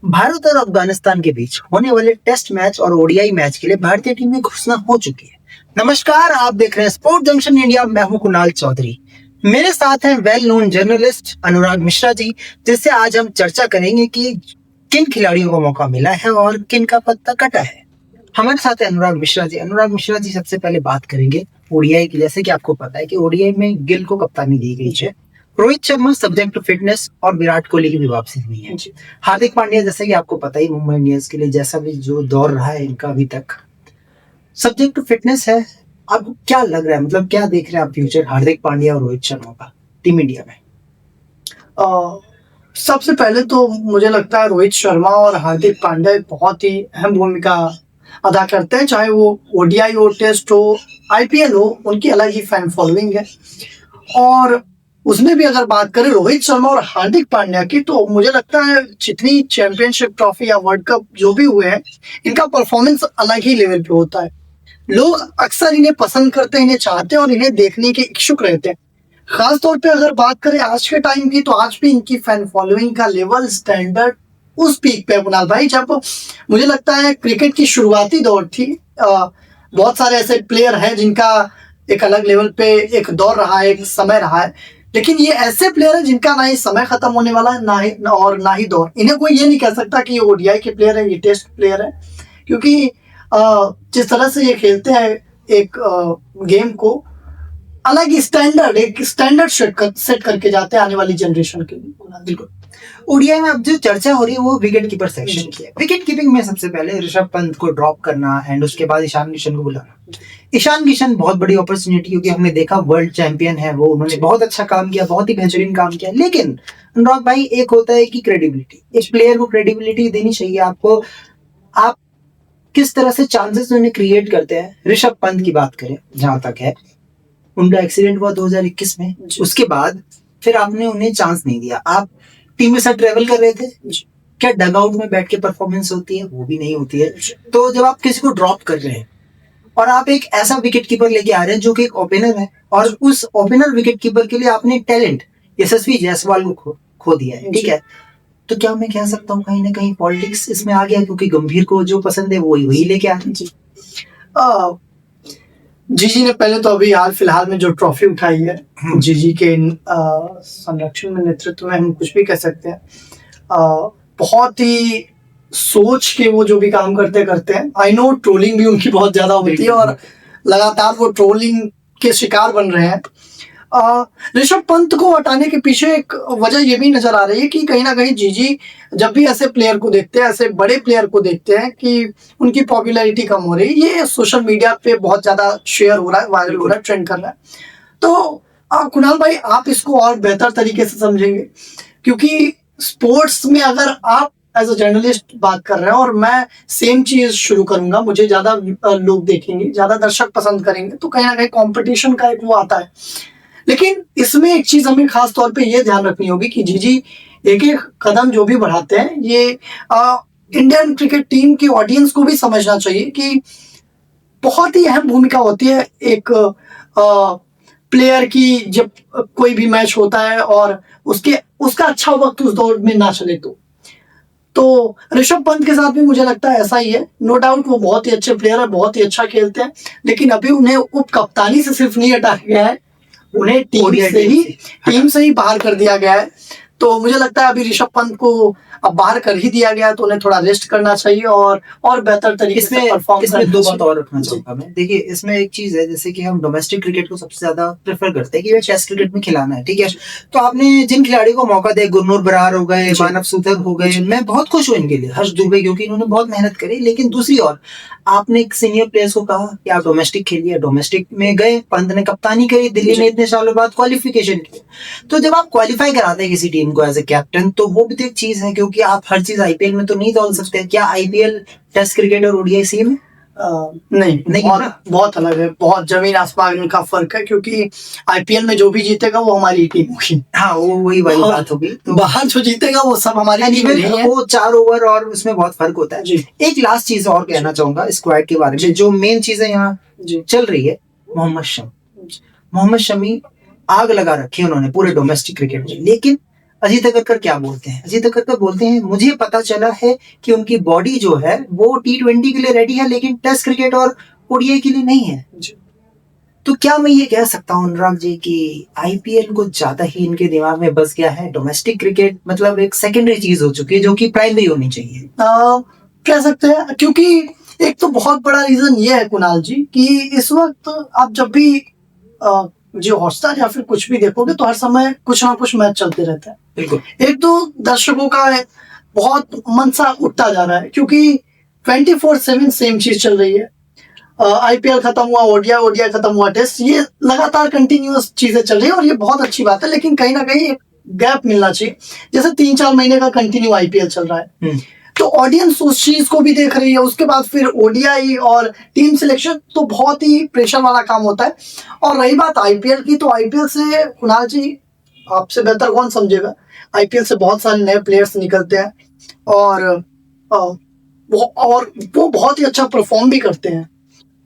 भारत और अफगानिस्तान के बीच होने वाले टेस्ट मैच और ओडीआई मैच के लिए भारतीय टीम में घोषणा हो चुकी है। नमस्कार, आप देख रहे हैं स्पोर्ट जंक्शन इंडिया। मैं हूं कुणाल चौधरी। मेरे साथ हैं वेल नोन जर्नलिस्ट अनुराग मिश्रा जी, जिससे आज हम चर्चा करेंगे कि किन खिलाड़ियों को मौका मिला है और किन का पत्ता कटा है। हमारे साथ है अनुराग मिश्रा जी। अनुराग मिश्रा जी, सबसे पहले बात करेंगे ओडीआई की। जैसे कि आपको पता है कि ओडीआई में गिल को कप्तानी दी गई है, Rohit Sharma subject to fitness और विराट कोहली की भी वापसी हुई है। हार्दिक पांड्या, जैसे कि आपको पता ही, मुंबई इंडियंस के लिए जैसा भी जो दौर रहा है इनका अभी तक सब्जेक्ट टू फिटनेस है। अब क्या लग रहा है, मतलब क्या देख रहे हैं आप फ्यूचर हार्दिक पांड्या और रोहित शर्मा का टीम इंडिया में? सबसे पहले तो मुझे लगता है रोहित शर्मा और हार्दिक पांड्या बहुत ही अहम भूमिका अदा करते हैं, चाहे वो ओडीआई हो, टेस्ट हो, आईपीएल हो, उनकी अलग ही फैन फॉलोइंग है। और उसमें भी अगर बात करें रोहित शर्मा और हार्दिक पांड्या की, तो मुझे लगता है जितनी चैंपियनशिप ट्रॉफी या वर्ल्ड कप जो भी हुए हैं, इनका परफॉर्मेंस अलग ही लेवल पे होता है। लोग अक्सर इन्हें पसंद करते हैं, इन्हें चाहते हैं और इन्हें देखने के इच्छुक रहते हैं। खास तौर पे अगर बात करें आज के टाइम की, तो आज भी इनकी फैन फॉलोइंग का लेवल, स्टैंडर्ड उस पीक पे है कुणाल भाई, जब मुझे लगता है क्रिकेट की शुरुआती दौर थी। बहुत सारे ऐसे प्लेयर हैं जिनका एक अलग लेवल पे एक दौर रहा है, एक समय रहा है, लेकिन ये ऐसे प्लेयर हैं जिनका ना ही समय खत्म होने वाला है, ना ही दौर। इन्हें कोई ये नहीं कह सकता कि ये ओडीआई के प्लेयर है, ये टेस्ट प्लेयर है, क्योंकि जिस तरह से ये खेलते हैं एक गेम को, अलग स्टैंडर्ड, एक स्टैंडर्ड सेट करके जाते हैं आने वाली जनरेशन के लिए। बिल्कुल। ओडीआई में अब जो चर्चा हो रही है वो विकेट कीपर सेक्शन की है। विकेट कीपिंग में सबसे पहले ऋषभ पंत को ड्रॉप करना एंड उसके बाद ईशान किशन को बुलाना। ईशान किशन बहुत बड़ी अपॉर्चुनिटी, क्योंकि हमने देखा वर्ल्ड चैंपियन है वो, उन्होंने बहुत अच्छा काम किया, बहुत ही बेहतरीन काम किया। लेकिन अनुराग भाई, एक होता है कि क्रेडिबिलिटी, एक प्लेयर को क्रेडिबिलिटी देनी चाहिए आपको। आप किस तरह से चांसेस उन्हें क्रिएट करते हैं? ऋषभ पंत की बात करें, जहां तक है, उनका एक्सीडेंट हुआ 2021 में, उसके बाद फिर आपने उन्हें चांस नहीं दिया। आप टीम के साथ ट्रेवल कर रहे थे, क्या डगआउट में बैठ के परफॉर्मेंस होती है? वो भी नहीं होती है। तो जब आप किसी को ड्रॉप कर रहे हैं और आप एक ऐसा विकेट कीपर लेके आ रहे हैं जो कि एक ओपनर है, और उस ओपनर विकेट कीपर के लिए आपने टैलेंट यशस्वी जायसवाल को खो दिया है, ठीक है, तो क्या मैं कह सकता हूँ कहीं ना कहीं पॉलिटिक्स इसमें आ गया, क्योंकि गंभीर को जो पसंद है वो वही लेके आ रहे? जीजी ने पहले तो अभी हाल फिलहाल में जो ट्रॉफी उठाई है, जीजी के संरक्षण में, नेतृत्व में, हम कुछ भी कह सकते हैं। बहुत ही सोच के वो जो भी काम करते हैं। आई नो ट्रोलिंग भी उनकी बहुत ज्यादा होती है और लगातार वो ट्रोलिंग के शिकार बन रहे हैं। ऋषभ पंत को हटाने के पीछे एक वजह ये भी नजर आ रही है कि कहीं ना कहीं जीजी जब भी ऐसे प्लेयर को देखते हैं, ऐसे बड़े प्लेयर को देखते हैं कि उनकी पॉपुलैरिटी कम हो रही है, ये सोशल मीडिया पे बहुत ज्यादा शेयर हो रहा है, वायरल हो रहा है, ट्रेंड कर रहा है। तो कुणाल भाई, आप इसको और बेहतर तरीके से समझेंगे, क्योंकि स्पोर्ट्स में अगर आप एज अ जर्नलिस्ट बात कर रहे हैं और मैं सेम चीज शुरू करूंगा, मुझे ज्यादा लोग देखेंगे, ज्यादा दर्शक पसंद करेंगे, तो कहीं ना कहीं कॉम्पिटिशन का एक वो आता है। लेकिन इसमें एक चीज हमें खास तौर पे ये ध्यान रखनी होगी कि जीजी एक एक कदम जो भी बढ़ाते हैं, ये इंडियन क्रिकेट टीम की ऑडियंस को भी समझना चाहिए कि बहुत ही अहम भूमिका होती है एक प्लेयर की, जब कोई भी मैच होता है और उसका अच्छा वक्त उस दौर में ना चले। तो ऋषभ पंत के साथ भी मुझे लगता है ऐसा ही है। नो डाउट वो बहुत ही अच्छे प्लेयर है, बहुत ही अच्छा खेलते हैं, लेकिन अभी उन्हें उप कप्तानी से सिर्फ नहीं हटाया गया है, उन्हें टीम से ही बाहर कर दिया गया है। तो मुझे लगता है अभी ऋषभ पंत को अब बाहर कर ही दिया गया है, तो उन्हें थोड़ा रेस्ट करना चाहिए और बेहतर तरीके से परफॉर्म करना चाहिए। इसमें दो बात और रखना चाहूंगा मैं। देखिए, इसमें एक चीज है, जैसे कि हम डोमेस्टिक क्रिकेट को सबसे ज्यादा प्रेफर करते हैं कि टेस्ट क्रिकेट में खिलाना है, ठीक है। तो आपने जिन खिलाड़ी को मौका दिया, गुरनूर बरार हो गए, मानव सूतर हो गए, मैं बहुत खुश हूँ इनके लिए, हर्ष दुबे, क्योंकि इन्होंने बहुत मेहनत करी। लेकिन दूसरी ओर आपने एक सीनियर प्लेयर्स को कहा कि आप डोमेस्टिक खेलिए, डोमेस्टिक में गए, पंत ने कप्तानी करी, दिल्ली ने इतने सालों बाद क्वालिफिकेशन की। तो जब आप क्वालिफाई कराते हैं किसी टीम को एज ए कैप्टन, तो वो भी तो एक चीज है, क्योंकि आप हर चीज आईपीएल में तो नहीं तोल सकते। क्या आईपीएल टेस्ट क्रिकेट और ओडीआई सेम है? नहीं, बहुत अलग है, बहुत जमीन आसमान का फर्क है, क्योंकि आईपीएल में जो भी जीतेगा वो हमारी टीम होगी। हाँ, वो वही वाली बात होगी। तो बाहर जो जीतेगा वो सब हमारी टीम है। वो 4 ओवर और उसमें बहुत फर्क होता है। एक लास्ट चीज और कहना चाहूंगा स्क्वाड के बारे में, जो मेन चीजें यहाँ चल रही है। मोहम्मद शमी आग लगा रखी है उन्होंने पूरे डोमेस्टिक क्रिकेट में, लेकिन अजीत अगरकर क्या बोलते हैं? अजीत अगरकर बोलते हैं, मुझे पता चला है कि उनकी बॉडी जो है वो T20 के लिए रेडी है, लेकिन टेस्ट क्रिकेट और ओडीआई के लिए नहीं है। तो क्या मैं ये कह सकता हूँ अनुराग जी कि आईपीएल को ज्यादा ही इनके दिमाग में बस गया है, डोमेस्टिक क्रिकेट मतलब एक सेकेंडरी चीज हो चुकी है जो कि प्राइमरी होनी चाहिए? कह सकते हैं, क्योंकि एक तो बहुत बड़ा रीजन ये है कुणाल जी कि इस वक्त आप जब भी जो हॉटस्टार या फिर कुछ भी देखोगे तो हर समय कुछ ना कुछ मैच चलते रहता है। बिल्कुल। एक तो दर्शकों का बहुत मन सा उठता जा रहा है क्योंकि 24/7 सेम चीज चल रही है। आईपीएल खत्म हुआ, ओडीआई खत्म हुआ, टेस्ट, ये लगातार कंटिन्यूअस चीजें चल रही है और ये बहुत अच्छी बात है, लेकिन कहीं ना कहीं एक गैप मिलना चाहिए। जैसे 3-4 महीने का कंटिन्यू आईपीएल चल रहा है तो ऑडियंस उस चीज को भी देख रही है, उसके बाद फिर ओडीआई और टीम सिलेक्शन, तो बहुत ही प्रेशर वाला काम होता है। और रही बात आईपीएल की, तो आईपीएल से कुणाल जी आपसे बेहतर कौन समझेगा, आईपीएल से बहुत सारे नए प्लेयर्स निकलते हैं और वो बहुत ही अच्छा परफॉर्म भी करते हैं।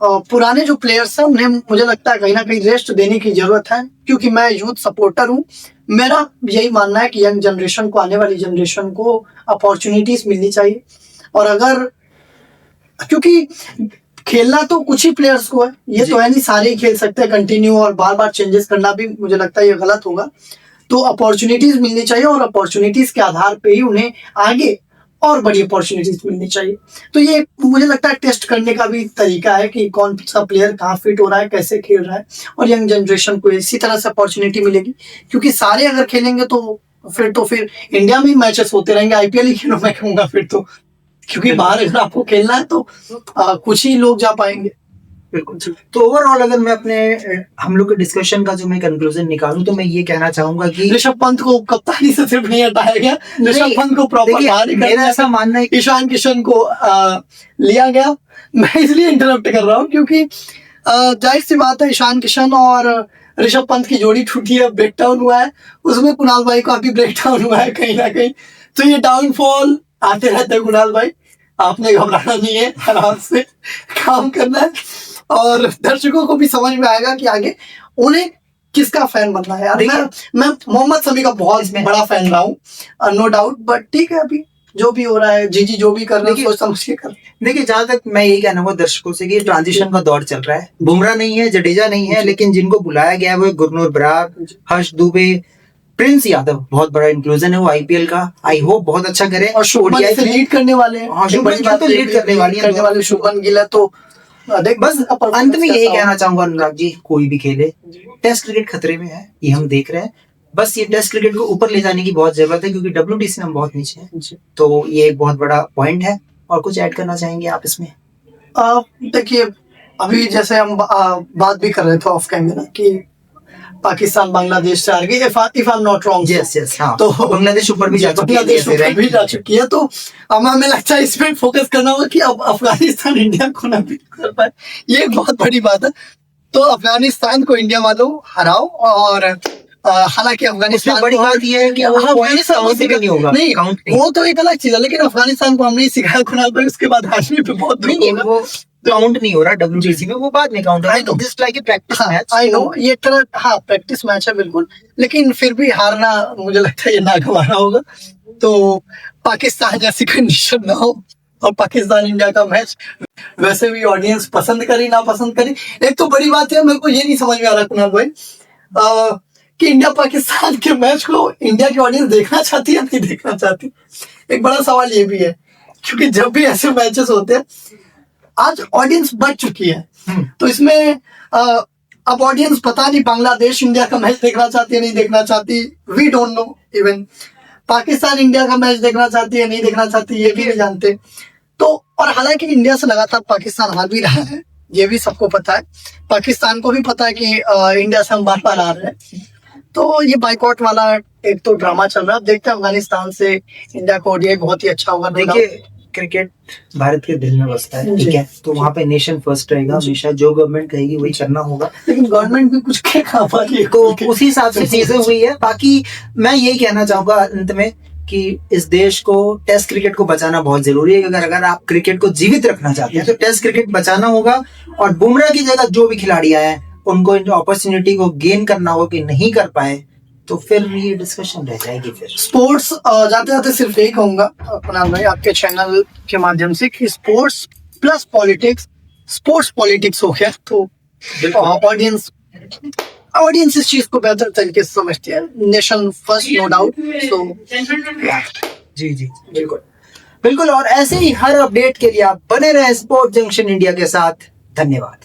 पुराने जो प्लेयर्स हैं उन्हें मुझे लगता है कहीं ना कहीं रेस्ट देने की जरूरत है, क्योंकि मैं यूथ सपोर्टर हूँ। मेरा यही मानना है कि यंग जनरेशन को, आने वाली जनरेशन को अपॉर्चुनिटीज मिलनी चाहिए। और अगर, क्योंकि खेलना तो कुछ ही प्लेयर्स को है, ये तो है नहीं सारे ही खेल सकते हैं कंटिन्यू, और बार बार चेंजेस करना भी मुझे लगता है ये गलत होगा। तो अपॉर्चुनिटीज मिलनी चाहिए और अपॉर्चुनिटीज के आधार पे ही उन्हें आगे और बड़ी अपॉर्चुनिटीज मिलनी चाहिए। तो ये मुझे लगता है टेस्ट करने का भी तरीका है कि कौन सा प्लेयर कहाँ फिट हो रहा है, कैसे खेल रहा है, और यंग जनरेशन को इसी तरह से अपॉर्चुनिटी मिलेगी। क्योंकि सारे अगर खेलेंगे तो फिर इंडिया में ही मैचेस होते रहेंगे, आईपीएल ही खेलो मैं कहूँगा फिर तो, क्योंकि बाहर अगर आपको खेलना है तो कुछ ही लोग जा पाएंगे। बिल्कुल। तो ओवरऑल अगर मैं अपने हम लोग के डिस्कशन का जो मैं कंक्लूजन निकालूं तो मैं ये कहना चाहूंगा कि ऋषभ पंत को कप्तानी से सिर्फ नहीं हटाया गया, ऋषभ पंत को प्रॉपर मेरा ऐसा मानना है, ईशान किशन को लिया गया। मैं इसलिए इंटरप्ट कर रहा हूँ क्योंकि जाहिर सी बात है ईशान किशन और ऋषभ पंत की जोड़ी टूटी है, ब्रेक डाउन हुआ है, उसमें कुणाल भाई का भी ब्रेक डाउन हुआ है कहीं ना कहीं। तो ये डाउनफॉल आते रहते हैं कुणाल भाई, आपने घबराना नहीं है, आराम से काम करना है और दर्शकों को भी समझ में आएगा कि आगे उन्हें किसका फैन बनना है। मैं मोहम्मद शमी का बहुत बड़ा फैन रहा हूँ, नो डाउट, बट ठीक है अभी जो भी हो रहा है, जीजी जो भी कर रहे हैं सोच समझ के कर। देखिए जहां तक मैं यही कहना होगा दर्शकों से कि ट्रांजिशन का दौर चल रहा है, बुमराह नहीं है, जडेजा नहीं है, लेकिन जिनको बुलाया गया है वो गुरनूर बरार, हर्ष दुबे, प्रिंस यादव, बहुत बड़ा इंक्लूजन है वो आईपीएल का। आई होप बहुत अच्छा करे और शुभमन से लीड करने वाले हैं, लीड करने वाले शुभमन गिल है। तो बस अंत में यही कहना चाहूंगा अनुराग जी, कोई भी खेले, टेस्ट क्रिकेट खतरे में है, ये हम देख रहे हैं। बस ये टेस्ट क्रिकेट को ऊपर ले जाने की बहुत जरूरत है क्योंकि WTC में हम बहुत नीचे हैं। तो ये एक बहुत बड़ा पॉइंट है। और कुछ ऐड करना चाहेंगे आप इसमें? देखिए अभी जैसे हम बात भी कर रहे थे ऑफ कैमरा कि पाकिस्तान बांग्लादेश से हार गई, if I am not wrong. Yes हाँ। तो बांग्लादेश ऊपर भी जा चुकी है। तो अब हमें लगता है इसमें फोकस करना होगा कि अब अफगानिस्तान इंडिया को ना भी कर पाए, ये एक बहुत बड़ी बात है। तो अफगानिस्तान को इंडिया वालों हराओ, और हालांकि अफगानिस्तान बड़ी बात यह है कि नहीं होगा, नहीं वो तो एक अलग चीज है, लेकिन अफगानिस्तान को हमने ही सिखाया कुणाल भाई, उसके बाद हाशमी पे बहुत वो काउंट नहीं हो रहा WTC में, वो बाद में काउंट होगा। Just like a practice match. I know ये तरह हाँ प्रैक्टिस मैच है बिल्कुल, लेकिन फिर भी हारना मुझे लगता है ये नागवारा होगा। तो पाकिस्तान जैसी कंडीशन ना हो और पाकिस्तान इंडिया का मैच वैसे भी ऑडियंस पसंद करी ना पसंद करी। एक तो बड़ी बात है, मेरे को ये नहीं समझ में आ रहा कुणाल भाई कि इंडिया पाकिस्तान के मैच को इंडिया की ऑडियंस देखना चाहती है नहीं देखना चाहती। एक बड़ा सवाल ये भी है, क्योंकि जब भी ऐसे मैचेस होते हैं आज ऑडियंस बढ़ चुकी है, तो इसमें अब ऑडियंस पता नहीं बांग्लादेश इंडिया का मैच देखना चाहती है नहीं देखना चाहती, we don't know. Even Pakistan India का मैच देखना चाहती है नहीं देखना चाहती, ये भी नहीं जानते। तो और हालांकि इंडिया से लगातार पाकिस्तान हार भी रहा है, ये भी सबको पता है, पाकिस्तान को भी पता है कि इंडिया से हम बार हार रहे हैं। तो ये बाइकआउट वाला एक तो ड्रामा चल रहा है। अब देखते हैं अफगानिस्तान से इंडिया को ओडीआई बहुत ही अच्छा होगा। देखिए क्रिकेट भारत के दिल में बसता है, ठीक है, तो वहाँ पे नेशन फर्स्ट रहेगा हमेशा, जो गवर्नमेंट कहेगी वही करना होगा। लेकिन गवर्नमेंट भी कुछ कह पा रही है, तो उसी हिसाब से चीजें हुई है। बाकी मैं यही कहना चाहूंगा अंत में कि इस देश को टेस्ट क्रिकेट को बचाना बहुत जरूरी है। अगर आप क्रिकेट को जीवित रखना चाहते हैं तो टेस्ट क्रिकेट बचाना होगा, और बुमराह की जगह जो भी खिलाड़ी आए उनको अपॉर्चुनिटी को गेन करना होगा कि नहीं कर पाए तो फिर ये डिस्कशन रह जाएगी फिर। स्पोर्ट्स जाते जाते सिर्फ यही कहूंगा कुणाल भाई आपके चैनल के माध्यम से कि sports plus politics, sports politics हो गया तो ऑडियंस इस चीज को बेहतर तरीके से समझती है। Nation first, no doubt. So जी जी बिल्कुल बिल्कुल। और ऐसे ही हर अपडेट के लिए आप बने रहे स्पोर्ट्स जंक्शन इंडिया के साथ। धन्यवाद।